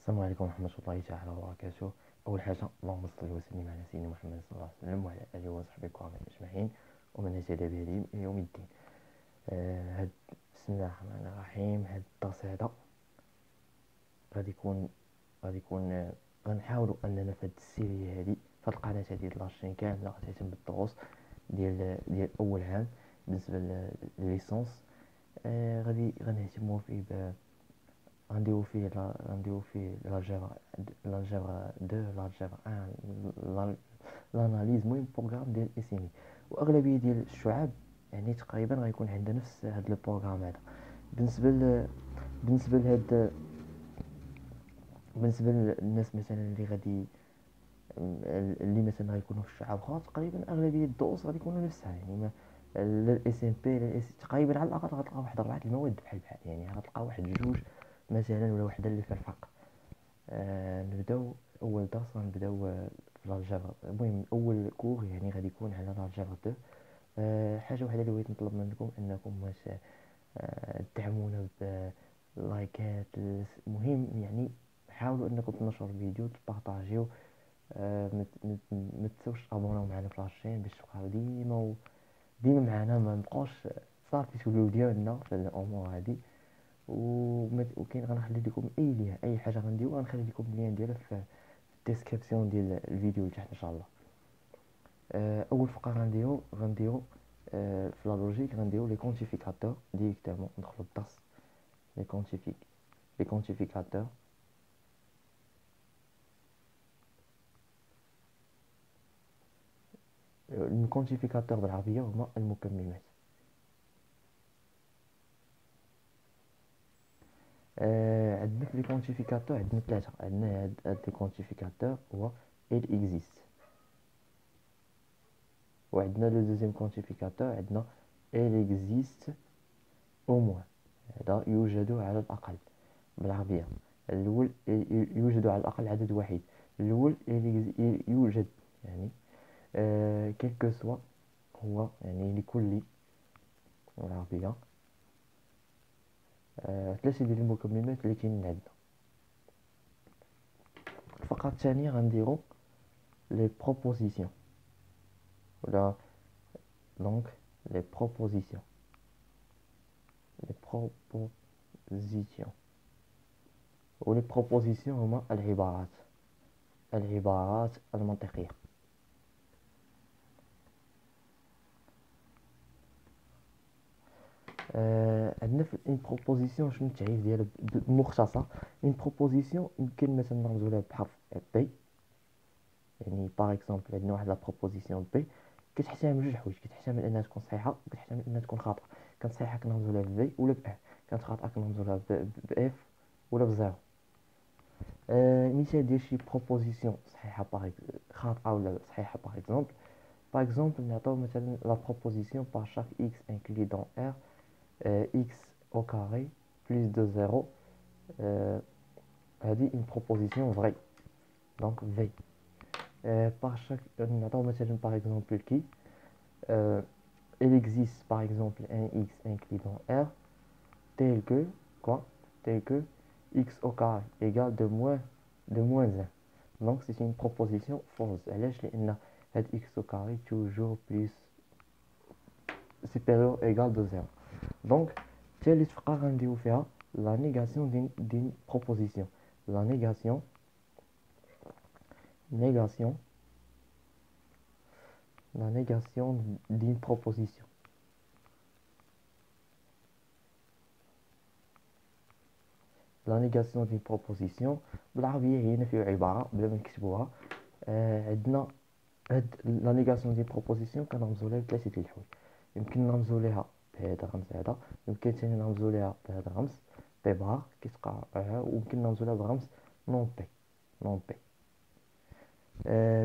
السلام عليكم ورحمة الله تعالى وبركاته. أول حاجة اللهم صل وسلم على سيدنا محمد صلى الله عليه وسلم وعلى آله وصحبه الكرام أجمعين ومن اهتدى بهديهم إلى يوم الدين. بسم الله الرحمن الرحيم. هاد الدرس هذا غادي يكون غنحاولوا أننا في هاد السيريا هادي في هاد القناة هادي لاشين كاملة غتهتم بالدروس ديال أول عام بالنسبة للليسونس. غادي غنهتموا فيه غنديرو فيه l'algèbre 2 l'algèbre 1 l'analyse المهم بروغرام ديال اسيني. واغلبيه ديال الشعاب يعني تقريبا غيكون عندها نفس هذا البروغرام هذا. بالنسبه ل... بالنسبه لهاد بالنسبه للناس مثلا اللي مثلا غيكونوا في الشعاب اخرى تقريبا اغلبيه الدروس غادي يكونوا نفسها يعني ما لا الاس ام بي لا تقريبا على الاقل غتلقى واحد 4 المواد بحال يعني غتلقى واحد جوج مثلا ولا وحده اللي فيها الفرق. نبداو اول درس غنبداو في الالجبر. المهم اول كور يعني غادي يكون على الالجبر 2. حاجه واحده اللي بغيت نطلب منكم انكم واش تدعمونا بلايكات. المهم يعني حاولوا انكم تنشروا الفيديو تبارطاجيو. ما تنساوش ابوناو معنا في لاشين باش تبقاو ديما معنا ما نبقاوش صافي توليو ديالنا في الامور هادي. وكاين غنخلي لكم اي حاجه غنديرو غنخلي لكم اللين ديالها في الديسكريبسيون ديال الفيديو لتحت ان شاء الله. اول فقره غنديرو في لا لوجيك غنديرو لي كونتيفيكاتور ديريكتومون. ندخلو للدرس لي كونتيفيكاتور. الكونتيفيكاتور بالعربيه هما المكملات. عندنا في لي كونتيفيكاتور عندنا ثلاثه. عندنا هاد لي كونتيفيكاتور هو il existe. وعندنا لو دوزيام كونتيفيكاتور عندنا il existe au moins. هذا يوجد على الأقل بالعربية. الأول يوجد على الأقل عدد واحد. الأول يوجد يعني كيلكو سوا هو يعني لكل بالعربية. ثلاثة ديال المكملات اللي كاينين عندنا. الفقرة الثانية غنديرو لي بروبوزيسيون ولا دونك لي بروبوزيسيون ولي بروبوزيسيون هما العبارات المنطقية. عندنا في اون بروبوزيسيون شنو التعريف ديالها بمختصر. اون بروبوزيسيون يمكن مثلا نرمزو لها بحرف بي. يعني باغ اكزومبل عندنا واحد لا بروبوزيسيون بي كتحتمل جوج حوايج. كتحتمل انها تكون صحيحه وكتحتمل انها تكون خاطئه. كانت صحيحه كنرمزو لها بي ولا باه. كانت خاطئه كنرمزو لها باف ولا بزيرو. مثال ديال شي بروبوزيسيون صحيحه خاطئه ولا صحيحه باغ اكزومبل نعطيو مثلا لا بروبوزيسيون par chaque x inclus dans R x au carré plus de 0. هذه une proposition vraie donc V. par chaque نعطيو مثلا par exemple qui il existe par exemple un x inclus dans R tel que quoi tel que x au carré égale de moins 1. donc c'est une proposition fausse. علاش؟ لان هاد x au carré toujours plus supérieur ou égal de 0. donc ثالث فقره غنديرو فيها la négation d'une proposition. la négation d'une proposition. la négation d'une proposition بالعربيه هي نفي عباره بلا ما نكتبوها. عندنا هاد لا نيغاسيون ديال بروبوزيسيون كنرمزو لها بثلاثه ديال الحوايج. يمكن نرمزو لها بهذا الرمز هذا. يمكن ثاني نرمزو لها بهذا الرمز بي بار كتبقى ويمكن نرمزو لها برمز نون بي.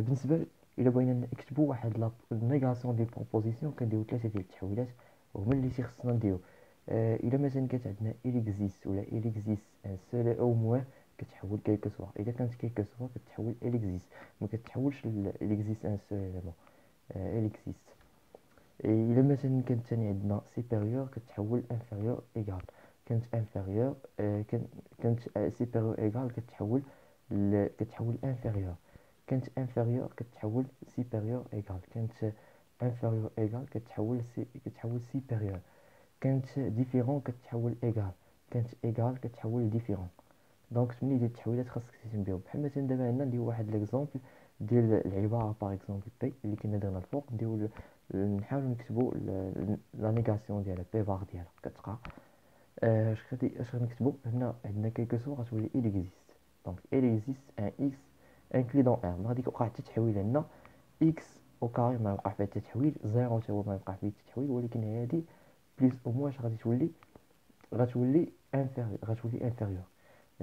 بالنسبه الى بغينا نكتبوا واحد لا نيغاسيون ديال بروبوزيسيون كنديرو ثلاثه ديال التحويلات وهما اللي تيخصنا نديرو. الى مثلا كانت عندنا il existe ولا il existe un seul au moins كتحول كيلكو سوا. اذا كانت كيلكو سوا كتحول il existe ما كتحولش il existe un seul élément. il existe. الا مثلا كانت ثاني عندنا supérieur كتحول inférieur égal كانت انفيريور، كانت سيبيريور ايكال كتحول انفيريور، كانت انفيريور كتحول سيبيريور ايكال، كانت انفيريور ايكال كتحول سيبيريور، كانت ديفيرون كتحول ايكال، كانت ايكال كتحول ديفيرون. دونك 8 ديال التحويلات خاصك تهتم بهم. بحال مثلا دابا عندنا نديرو واحد ليكزومبل ديال العباره باغ اكزومبل بي اللي كنا درنا الفوق، نديرو نحاولو نكتبو لا نيغاسيون ديالها بي بار ديالها كتبقى اش غادي نكتبو هنا. عندنا كيلكو سو غتولي il existe، دونك il existe ان اكس انكلي دون ار، ما غادي يوقع حتى تحويل عندنا اكس او كاري ما يوقع فيها حتى تحويل، زيرو حتى هو ما يوقع فيه حتى تحويل، ولكن هادي بليس او موان اش غادي تولي، غتولي انفيريور، غتولي انفيريور،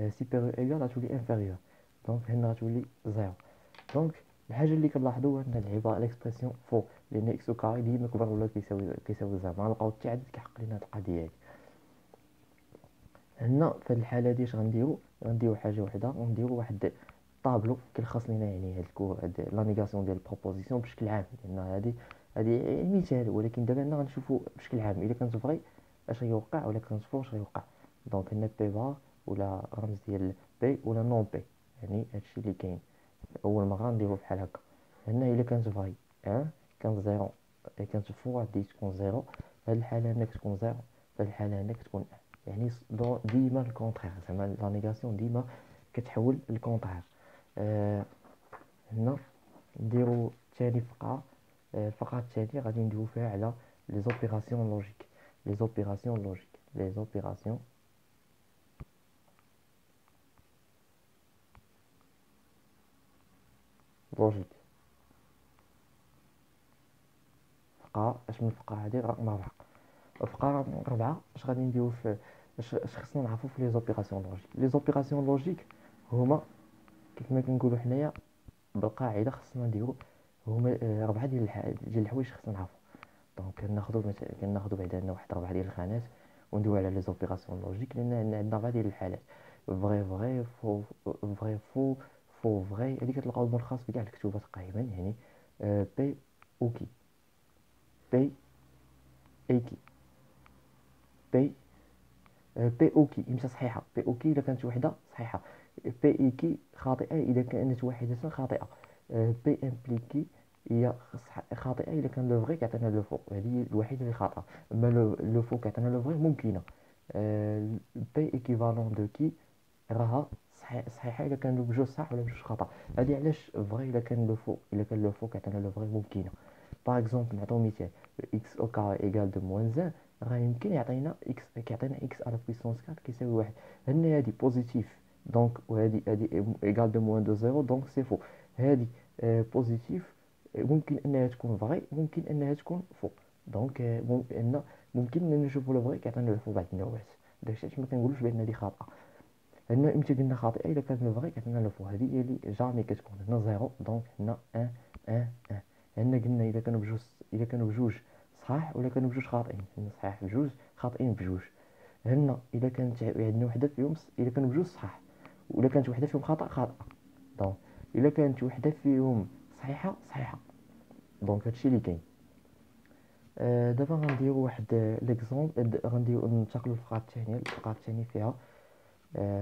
سيبيريور ايكال غتولي انفيريور، دونك هنا غتولي زيرو. دونك الحاجه اللي كنلاحظوا ان العباره ليكسبرسيون فو، لان اكس او كاري ديما كبر ولا كيساوي زيرو، ما غنلقاو حتى عدد كيحق لينا هاد القضيه هادي. هنا في هاد الحاله هادي اش غنديرو حاجه وحده، غنديرو واحد طابلو كيلخص لينا يعني هاد لا نيغاسيون ديال البروبوزيسيون بشكل عام، لان هادي مثال، ولكن دابا هنا غنشوفو بشكل عام الا كانت فغي اش غيوقع ولا كانت فو اش غيوقع. دونك هنا بي بار ولا رمز ديال بي ولا نون بي، يعني هادشي اللي كاين اول مره نديرو بحال هكا. هنا الا كانت فغي كانت زيرو، كانت فو غادي تكون زيرو، هاد الحاله هنا كتكون زيرو، هاد الحاله هنا كتكون يعني ديما الكونترير، زعما لا نيغاسيون ديما كتحول الكونترير. هنا نديرو ثاني فقره، الفقره الثانيه غادي ندويو فيها على لي زوبيراسيون لوجيك، لي زوبيراسيون لوجيك، لي زوبيراسيون لوجيك. فقره اش من الفقره هادي رقم 4، الفقره رقم 4 اش غادي نديرو في اش خصنا نعرفو في لي زوبيراسيون لوجيك. لي زوبيراسيون لوجيك هما كيف ما كنقولوا حنايا بالقاعده خصنا نديرو هما 4 ديال الحوايج خصنا نعرفو. دونك كناخدو بعدا عندنا واحد 4 ديال الخانات وندويو على لي زوبيراسيون لوجيك، لان عندنا 4 ديال الحالات، فغي فغي فو فغي فو فو فغي، هادي كتلقاو الملخص في كاع الكتوبه تقريبا، يعني بي او كي، بي اي كي، بي بي او كي امتى صحيحه، بي او كي اذا كانت وحده صحيحه، بي اي كي خاطئه اذا كانت واحده خاطئه، بي امبليكي هي خاطئه اذا كان لو فغي كيعطينا لو فو، هذه الوحيده اللي خاطئه، اما لو فو كيعطينا لو فغي ممكنه. بي ايكيفالون دو كي راها صحيحه اذا كان بجوج صح ولا بجوج خطا. هذه علاش فغي اذا كان لو فو كيعطينا لو فغي ممكنه. باغ اكزومبل نعطيو مثال، اكس او كاري ايكال دو موان زان، راه يمكن يعطينا اكس، كيعطينا اكس على بويسونس 4 كيساوي واحد، هنا هادي بوزيتيف دونك، وهادي ايكال دو موان دو زيرو دونك سي فو. هادي بوزيتيف ممكن انها تكون فغي، ممكن انها تكون فو، دونك ممكن نشوفو لو فغي كيعطينا لو فو بعض النوبات، داكشي علاش ما كنقولوش بان هادي خاطئه. هنا امتى قلنا خاطئه اذا كانت لو فغي كيعطينا لو فو، هادي هي اللي جامي كتكون هنا زيرو، دونك هنا ان. هنا قلنا اذا كانوا بجوج صحاح ولا كانوا بجوج خاطئين، هنا صحاح بجوج خاطئين بجوج. هنا اذا كانت عندنا وحده فيهم اذا كانوا بجوج صحاح ولا كانت وحده فيهم خاطئه، دونك اذا كانت وحده فيهم صحيحه، دونك هادشي اللي كاين. دابا غنديرو واحد ليكزومبل، غنديرو ننتقلوا للفقره الثانيه. الفقره الثانيه فيها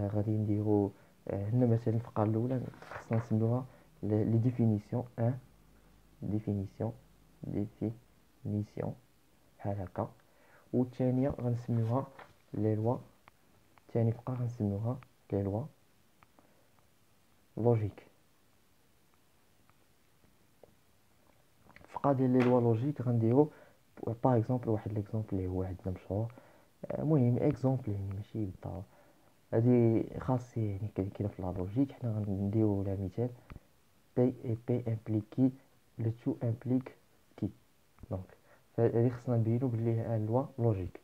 غادي نديرو هنا مثلا الفقره الاولى خصنا نسميوها لي ديفينيسيون ديفينيسيون ديفينيسيون بحال هكا، والثانيه غنسميوها لي لوا، ثاني فقره غنسميوها لي لوا لوجيك. الفقره ديال لي لوا لوجيك غنديرو باغ اكزومبل واحد ليكزومبل اللي هو عندنا مشهور، المهم اكزومبل يعني ماشي بالضبط، هادي خاص يعني كاينه في لا لوجيك. حنا غنديرو لها مثال بي اي بي امبليكي لو تو امبليك كي، دونك هادي خصنا نبينو بلي لوا لوجيك.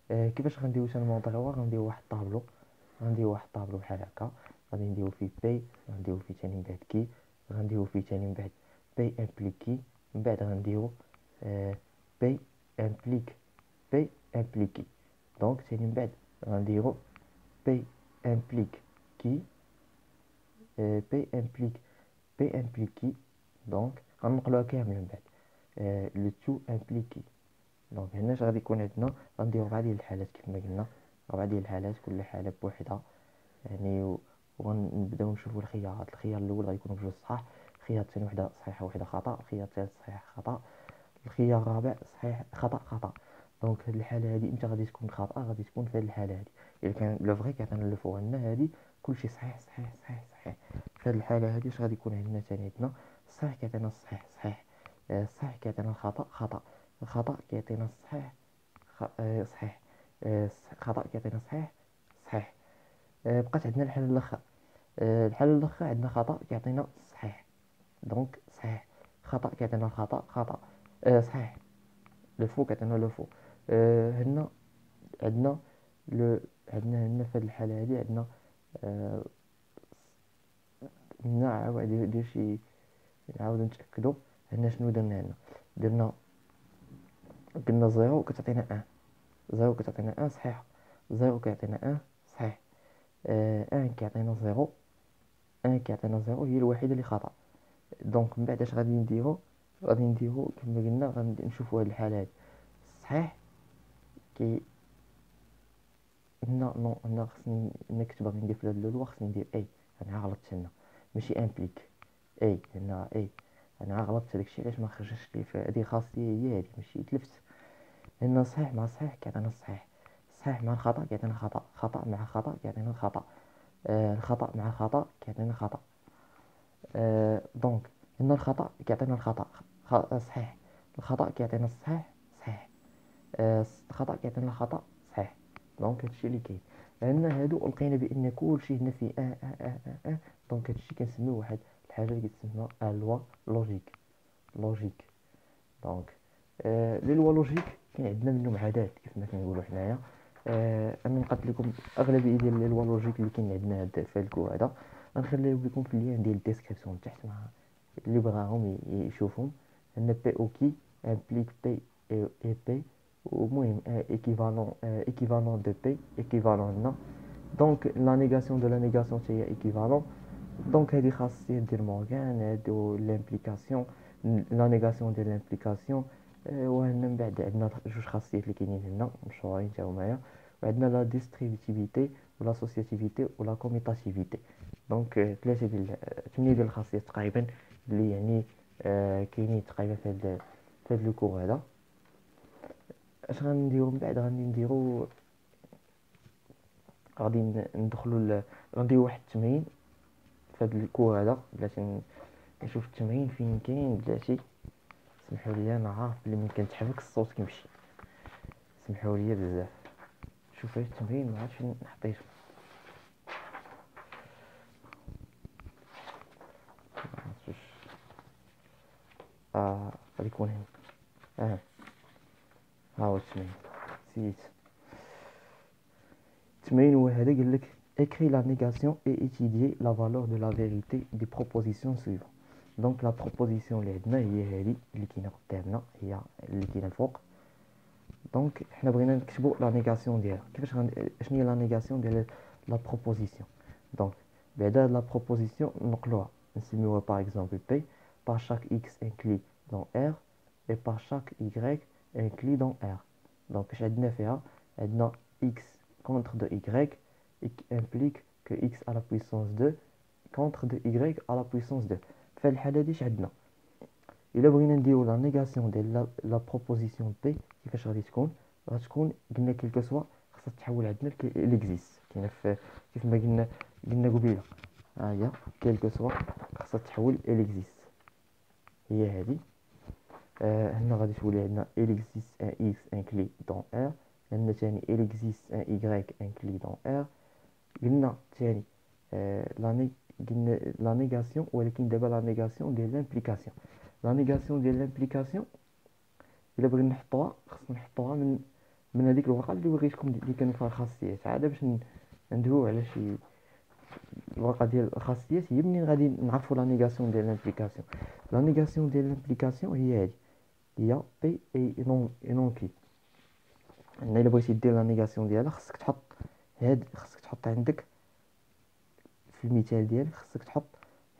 كيفاش غنديرو الموضوع؟ غنديرو واحد الطابلو بحال هكا، غادي نديرو فيه بي، غنديرو فيه ثاني من بعد كي، غنديرو فيه ثاني من بعد بي امبليكي، من بعد غنديرو بي امبليك بي امبليكي، دونك ثاني من بعد غنديرو بي امبليك كي، بي امبليك بي امبليكي، دونك غنقلوها كامله من بعد لو تو امبليكي. دونك هنا اش غادي يكون عندنا؟ غنديرو 4 ديال الحالات كيف ما قلنا، 4 ديال الحالات، كل حالة بوحدها يعني. وغنبداو نشوفوا الخيارات. الخيار الاول غيكون بجوج صحاح، الخيار الثاني وحده صحيحه وحده خطا، الخيار الثالث صحيح خطا، الخيار الرابع صحيح خطا خطا. دونك هاد الحاله هادي امتى غادي تكون خاطئه؟ غادي تكون في هاد الحاله هادي الا كان لو فغي كيعطينا لو فوق عندنا هادي كلشي صحيح صحيح صحيح صحيح. في هاد الحاله هادي اش غادي يكون عندنا ثاني؟ عندنا الصحيح كيعطينا الصحيح صحيح، الصحيح كيعطينا الخطا خطا، الخطا كيعطينا الصحيح صحيح، خطا كيعطينا صحيح صحيح. بقات عندنا الحالة الأخرى. الحالة الأخرى عندنا خطأ كيعطينا صحيح، دونك صحيح، خطأ كيعطينا الخطأ خطأ، صحيح، لو فو كيعطينا لو فو. هنا عندنا لو عندنا هنا في هاد الحالة هادي عندنا آه، هنا عاود دير شي نعاودو نتأكدو. هنا شنو درنا؟ هنا قلنا زيرو كتعطينا ان، زيرو كتعطينا ان صحيحة، زيرو كيعطينا ان صحيح، ان كيعطينا زيرو، ان كيعطينا زيرو هي الوحيدة اللي خطأ. دونك من بعد اش غادي نديرو؟ غادي نديرو كما قلنا غادي نشوفو هاد الحالة هادي صحيح كي هنا نو. هنا خصني نكتب، غادي ندير في هاد اللولو خصني ندير اي. انا غلطت هنا، ماشي امبليك اي، هنا اي. انا غلطت، داكشي علاش ما خرجش لي في هادي خاصية هي هادي، ماشي تلفت. هنا صحيح مع صحيح كيعطينا الصحيح، صحيح مع الخطأ كيعطينا خطأ، خطأ مع خطأ كيعطينا الخطأ، الخطأ مع خطأ كيعطينا خطأ. دونك هنا الخطأ كيعطينا الخطأ صحيح، الخطأ كيعطينا الصحيح صحيح، الخطأ كيعطينا الخطأ صحيح. دونك هادشي اللي كاين عندنا هادو. لقينا بان كلشي هنا فيه دونك هادشي كنسميو واحد الحاجه اللي كتسمى لوا لوجيك. لوجيك دونك لي لوا لوجيك كاين عندنا منهم عدد كيف ما كنقولوا حنايا. انا نقدر لكم اغلبيه ديال لي لوا لوجيك اللي كاين عندنا هاد في الكور هذا غنخليو لكم في اللين ديال الديسكريبسيون تحت مع اللي بغاهم يشوفهم. عندنا بي او كي امبليك بي اي بي، ومهم équivalent équivalent de P équivalent هنا. دونك لا نيغاسيون دو لا نيغاسيون هي équivalent. دونك هذه خاصية ديال مورغان. هادو لامبليكاسيون، لا نيغاسيون ديال لامبليكاسيون. وهنا من بعد عندنا جوج خاصيات اللي كاينين هنا مشهورين تا هما، وعندنا لا ديستريبيتيفيتي ولا سوسياتيفيتي ولا كوميتاتيفيتي. دونك ثلاثة ديال 8 ديال الخاصيات تقريبا اللي يعني كاينين تقريبا في هاد لو كور هذا. اش غنديرو من بعد؟ غادي نديرو غادي ندخلو غنديرو واحد التمرين في هاد الكور هذا. بلاتي نشوف التمرين فين كاين بلاتي. سمحوا لي انا عارف بلي ملي كنتحرك الصوت كيمشي، سمحوا لي بزاف. شوف هاد التمرين ما عرفتش فين حطيتو. غادي يكون هنا. ها هو التمرين، سيت التمرين هو هذا. قال لك écris la négation et étudier la valeur de la vérité des propositions suivantes. دونك لا بروبوزيسيون اللي عندنا هي هذه اللي كاينه قدامنا، هي اللي كاينه الفوق. دونك حنا بغينا نكتبوا لا نيغاسيون ديالها. كيفاش شنو هي لا نيغاسيون ديال لا بروبوزيسيون؟ دونك بعدا لا بروبوزيسيون نقلوها نسميوها باغ اكزومبل بي par chaque x inclus dans R et par chaque y inclus dans R. دونك اش عندنا فيها؟ عندنا x contre de y implique que x à la puissance 2 contre de y à la puissance 2. في الحاله دي اش عندنا؟ الا بغينا نديرو لا نيغاسيون ديال لا بروبوزيسيون بي كيفاش غادي تكون؟ غتكون قلنا كيلكو سوا خاصها تحول عندنا ليكزيست. كاينه في كيف ما قلنا قبيله، ها هي كيلكو سوا خاصها تحول ليكزيست، هي هذه. هنا غادي تولي عندنا existe un x inclus dans R. عندنا ثاني existe un y inclus dans R. قلنا ثاني قلنا لا نيغاسيون، ولكن دابا لا نيغاسيون ديال لامبليكاسيون. لا نيغاسيون ديال لامبليكاسيون الا بغينا نحطوها خصنا نحطوها من هذيك الورقه اللي وريتكم اللي كانوا فيها الخاصيات. عاد باش ندويو على شي الورقه ديال الخاصيات هي منين غادي نعرفوا لا نيغاسيون ديال لامبليكاسيون. لا نيغاسيون ديال لامبليكاسيون هي هذه، هي بي اي نون كي. عندنا الا بغيتي دير لا نيغاسيون ديالها خصك تحط خصك تحط عندك في المثال ديالك خصك تحط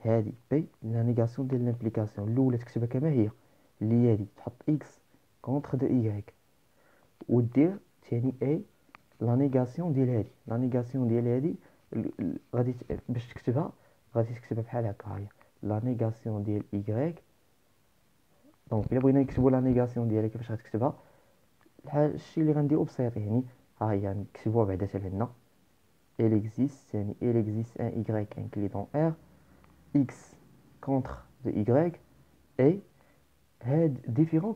هذه بي لا نيغاسيون ديال لامبليكاسيون الاولى تكتبها كما هي اللي هي هذه، تحط اكس كونتر دو اي ودير ثاني اي لا نيغاسيون ديال هادي، لا نيغاسيون ديال هادي غادي باش تكتبها غادي تكتبها بحال هكا. هي لا نيغاسيون ديال إيكغيك. دونك الا بغينا نكتبوا لا نيغاسيون ديالها كيفاش غتكتبها، الشيء اللي غنديرو بسيط يعني. ها هي نكتبوها بعدا حتى لهنا. il existe يعني il existe un y inclus dans R x contre de y et هاد ديفيرون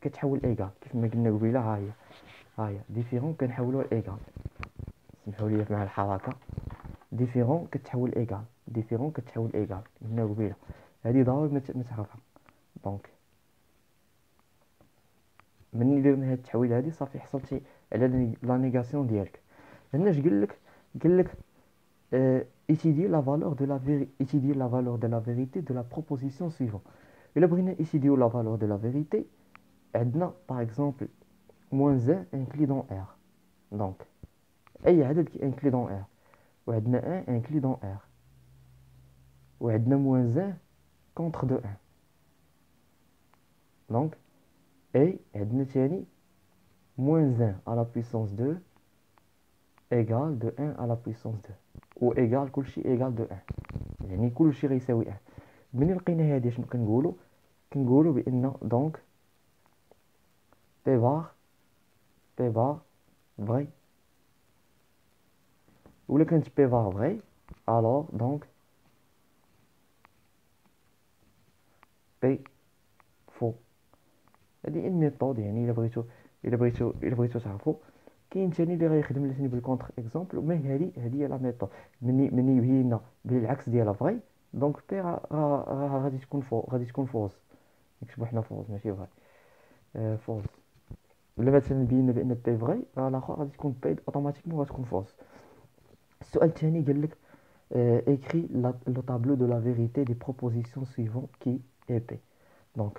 كتحول ايغال كيف ما قلنا قبيله. ها هي ديفيرون كنحولوها لايغال. سمحوا لي مع الحركه. ديفيرون كتحول ايغال، ديفيرون كتحول ايغال قلنا قبيله. هادي ضروري ما تعرفها. دونك من درنا هاد التحويل هادي صافي حصلتي على لا نيغاسيون ديالك. هنا اش قال لك étudier la valeur de étudier la valeur de la vérité de la proposition suivante. إلا بغينا étudier la valeur de la vérité عندنا par exemple moins 1 inclus dans R. donc أي عدد كي inclus dans R، وعندنا 1 inclus dans R، وعندنا moins 1 contre de 1. donc et عندنا تاني moins 1 à la puissance 2 égale de 1 à la puissance 2 و égal كلشي égal de 1. يعني كلشي غيساوي 1. منين لقينا هادي شنو كنقولوا بان دونك بي بار فري، ولا كانت بي بار فري الوغ دونك بي فو. هادي ان ميثود يعني. الا بغيتو تعرفوا كاين ثاني اللي غيخدم لتني بالكونتر اكزومبل. وما هادي هي لا ميثود مني يبينا بالعكس ديالها فري دونك بي غادي تكون فوز. نكتبو حنا فوز ماشي فري. فوز. ولا مثلا بينا بان بي فري الاخر غادي تكون بي اوتوماتيكمون غتكون فوز. السؤال الثاني قال لك écrit le tableau de la vérité des propositions suivantes qui est P. donc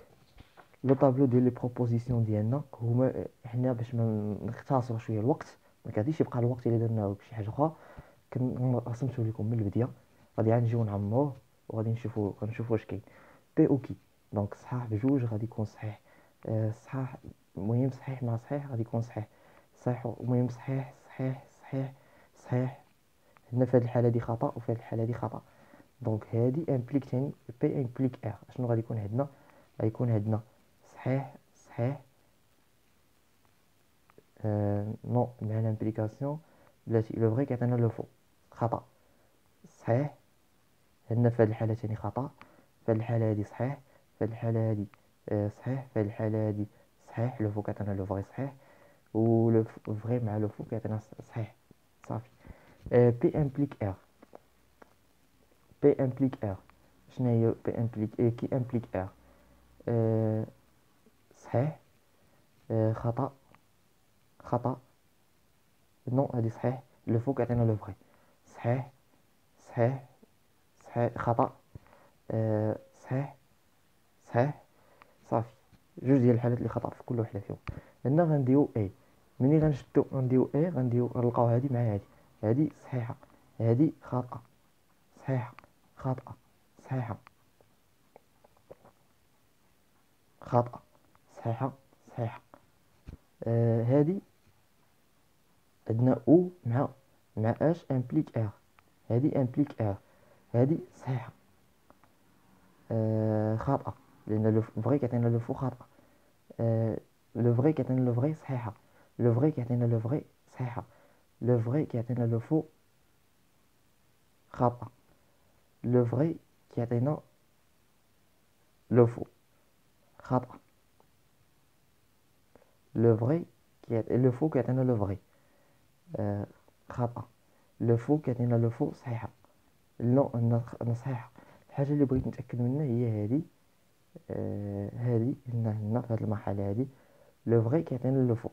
لو طابلو ديال لي بروبوزيسيون ديالنا هما حنا باش ما نختصروا شويه الوقت، ما غاديش يبقى الوقت اللي درناه بشي حاجه اخرى. رسمته لكم من البدايه، غادي نجيو نعمروه وغادي غنشوفوا واش كاين بي او كي. دونك صحاح بجوج غادي يكون صحيح. صحاح المهم صحيح مع صحيح غادي يكون صحيح. صحيح المهم صحيح صحيح صحيح صحيح. هنا في هذه الحاله دي خطا وفي هذه الحاله دي خطا. دونك هادي امبليك ثاني بي امبليك ار. شنو غادي يكون عندنا؟ غيكون عندنا صحيح صحيح نو مع لامبليكاسيون بلاتي لو فري كيعطينا لو فو خطا. صحيح عندنا في هذه الحاله ثاني خطا. في هذه الحاله هذه صحيح. في هذه الحاله هذه صحيح. في هذه الحاله هذه صحيح. لو فو كيعطينا لو فري صحيح، و لو فري مع لو فو كيعطينا صحيح. صافي. بي امبليك ار. بي امبليك ار شنو هي بي امبليك كي امبليك ار؟ صحيح خطا خطا نو هادي صحيح. لو فو كيعطينا لو فري صحيح صحيح صحيح خطا صحيح صحيح. صافي جوج ديال الحالات اللي خطا في كل وحده فيهم. هنا غنديو اي. منين غنشدو غنديو اي غنلقاو هادي مع هادي. هادي صحيحه هادي خاطئه صحيحه خاطئه صحيحه خاطئه صحيحه صحيحه. هادي عندنا او مع اش امبليك ار. هادي امبليك ار. هادي صحيحه خاطئه لان لو فري كيعطينا لو فو خاطئه. لو فري كيعطينا لو فري صحيحه. لو فري كيعطينا لو فري صحيحه. لو فري كيعطينا لو فو خاطئه. لو فري كيعطينا لو فو خاطئه. لو فو كيعطينا لو فري خاطئه. لو فو كيعطينا لو فو صحيحه. نو انا صحيحه. الحاجه اللي بغيت نتاكد منها هي هذه. هذه هنا في هذه المرحله هذه لو فري كيعطينا لو فو.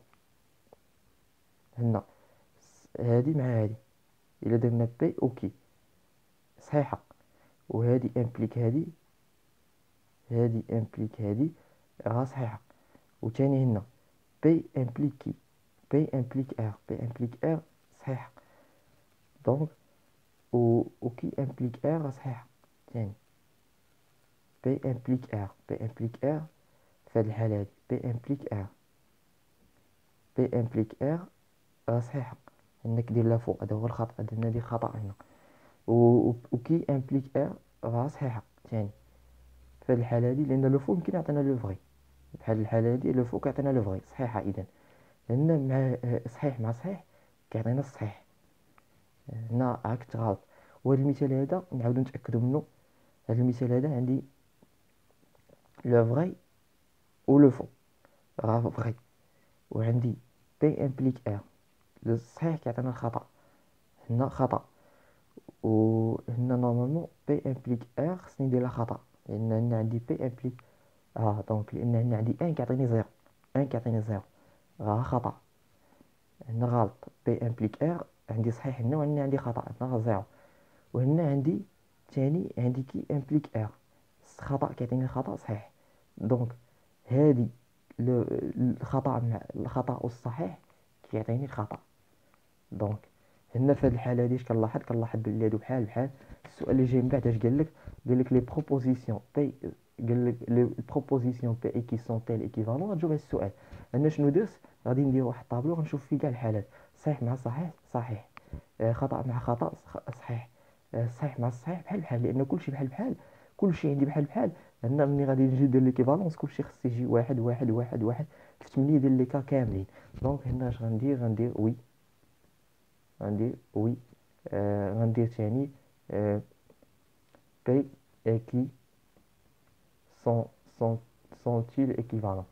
هنا هذه مع هذه الا درنا بي اوكي صحيحه. وهذه امبليك هذه امبليك هذه راه صحيحه. وثاني هنا بي امبليك كي بي امبليك ار. بي امبليك ار صحيحه. دونك وكي امبليك ار راه صحيحه ثاني. بي امبليك ار. بي امبليك ار في هذه الحاله هذه بي امبليك ار. بي امبليك ار راه صحيحة، انك دير لا فوق، هذا هو الخطأ، درنا دي خطأ هنا. وكي امبليك ار راه صحيحة ثاني في هذه الحالة هذه، لأن لو فو يمكن يعطينا لو فغي. بحال الحالة هذه لو فو كيعطينا لو فغي صحيحة إذا، لأن مع صحيح مع صحيح كيعطينا الصحيح. هنا راك تغلط. وهذا المثال هذا نعاودو نتأكدو منه. هذا المثال هذا عندي لو فغي و لو فو راه فغي، وعندي بي امبليك ار الصحيح كيعطينا الخطأ، هنا خطأ. وهنا نورمالمون بي امبليك ار خصني ندير لها خطأ، لأن هنا عندي بي امبليك دونك لأن هنا عندي ان كيعطيني زيرو، ان كيعطيني زيرو راه خطأ. هنا غلط، بي امبليك ار عندي صحيح هنا، وهنا عندي خطأ، هنا زيرو. وهنا عندي تاني عندي كي امبليك ار خطأ كيعطيني خطأ صحيح. دونك هادي الخطأ مع الخطأ والصحيح كيعطيني الخطأ. دونك هنا في هذه الحالة هادي اش كنلاحظ بلي هادو بحال بحال. السؤال اللي جاي من بعد اش قال لك لي بروبوزيسيون بي، قال لك لي بروبوزيسيون بي اي كي سون تيل ايكيفالون. غتجاوب على السؤال. انا شنو درت؟ غادي ندير واحد الطابلو غنشوف فيه كاع الحالات، صحيح مع صحيح صحيح، خطأ مع خطأ صحيح، صحيح مع الصحيح بحال بحال، لأن كلشي بحال بحال، كلشي عندي بحال بحال. هنا ملي غادي نجي ندير ليكيفالونس كلشي خص يجي واحد واحد واحد واحد في 8 ديال لي كا كاملين. دونك هنا اش غندير وي، غندير وي، غندير تاني بي et qui sont, sont, sont-ils équivalents.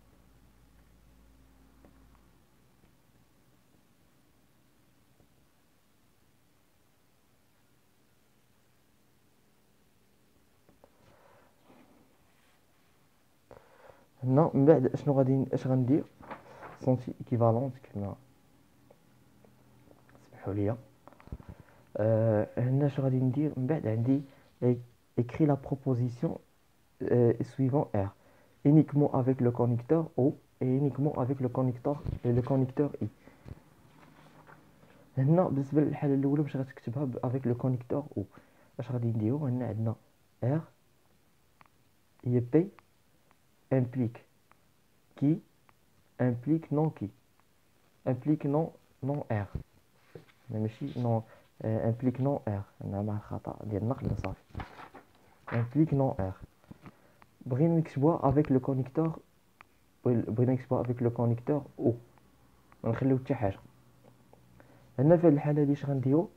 هنا من بعد اشنو غادي اش غندير sont-ils équivalents كما سمحوا لي. هنا اش غادي ندير من بعد؟ عندي écrit la proposition suivant R uniquement avec le connecteur O et uniquement avec le connecteur I. هنا بالنسبه للحاله الاولى باش غتكتبها avec le connecteur O اش غادي نديرو؟ هنا عندنا R هي P implique qui implique non qui implique non R ماشي non implique non R. هنا مع الخطأ ديال النقل صافي implique non R. بغينا نكتبوها avec le connecteur، بغينا نكتبوها avec le connecteur O، ما نخليو حتى حاجه. هنا في هذه الحاله هذه اش غنديرو؟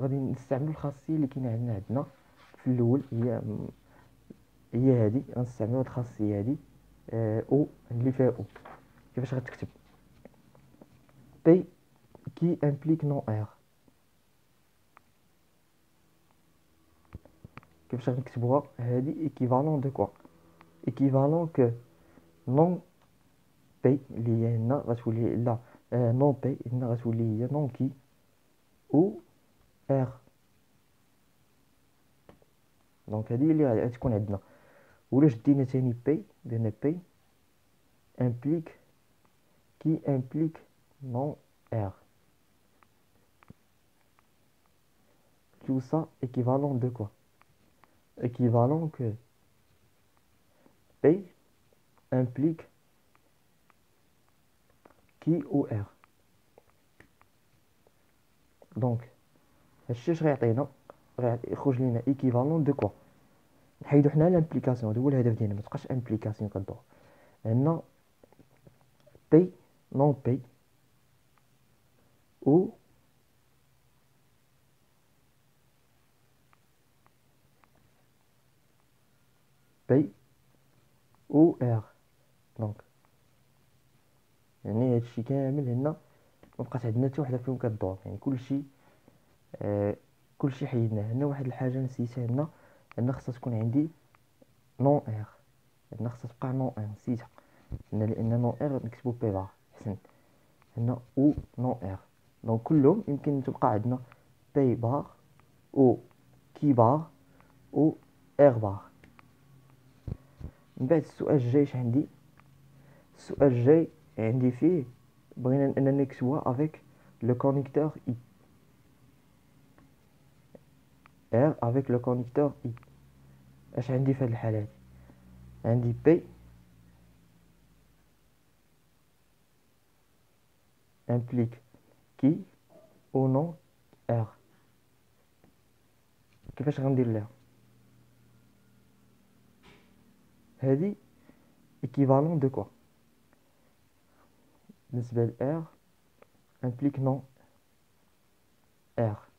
غادي نستعملو الخاصيه اللي كاينه عندنا في الاول، هي هذه. غنستعملو الخاصيه هذه او اللي فيها او. كيفاش غتكتب؟ بي كي امبليك نون ار. كيفاش غنكتبوها؟ هذه ايكيفالون دو كوا؟ ايكيفالون كو نون بي اللي هي هنا غتولي لا نون بي، هنا غتولي هي نون كي او ار. دونك هذه اللي غادي تكون عندنا. ولا شدينا تاني بي، درنا بي implique qui implique non R. Tout ça équivalent de quoi? Équivalent que P implique qui ou R. Donc هادشي اش غيعطينا؟ يخرج لينا équivalent de quoi؟ نحيدو حنا لامبليكاسيون، هذا هو الهدف ديالنا، ما تبقاش امبليكاسيون كدور. عندنا بي نون بي او بي او ار. دونك يعني هادشي كامل هنا ما بقات عندنا حتى وحده فيهم كدور، يعني كلشي حيدناه. هنا واحد الحاجه نسيتها، هنا خصها تكون عندي نون ار، هنا خصها تبقى نون ار، نسيتها هنا لان نون ار نكتبو بي بار حسن. هنا او نون ار، دونك كلهم يمكن تبقى عندنا بي بار او كي بار او ار بار. من بعد السؤال الجاي اش عندي؟ السؤال الجاي عندي فيه بغينا اننا نكتبوها افيك لو كونيكتور اي، ار افيك لو كونيكتور اي. اش عندي في هاد الحالة؟ عندي بي implique كي او نو ار. كيفاش غندير ليها؟ هذه équivalent de quoi بالنسبة ل R implique non R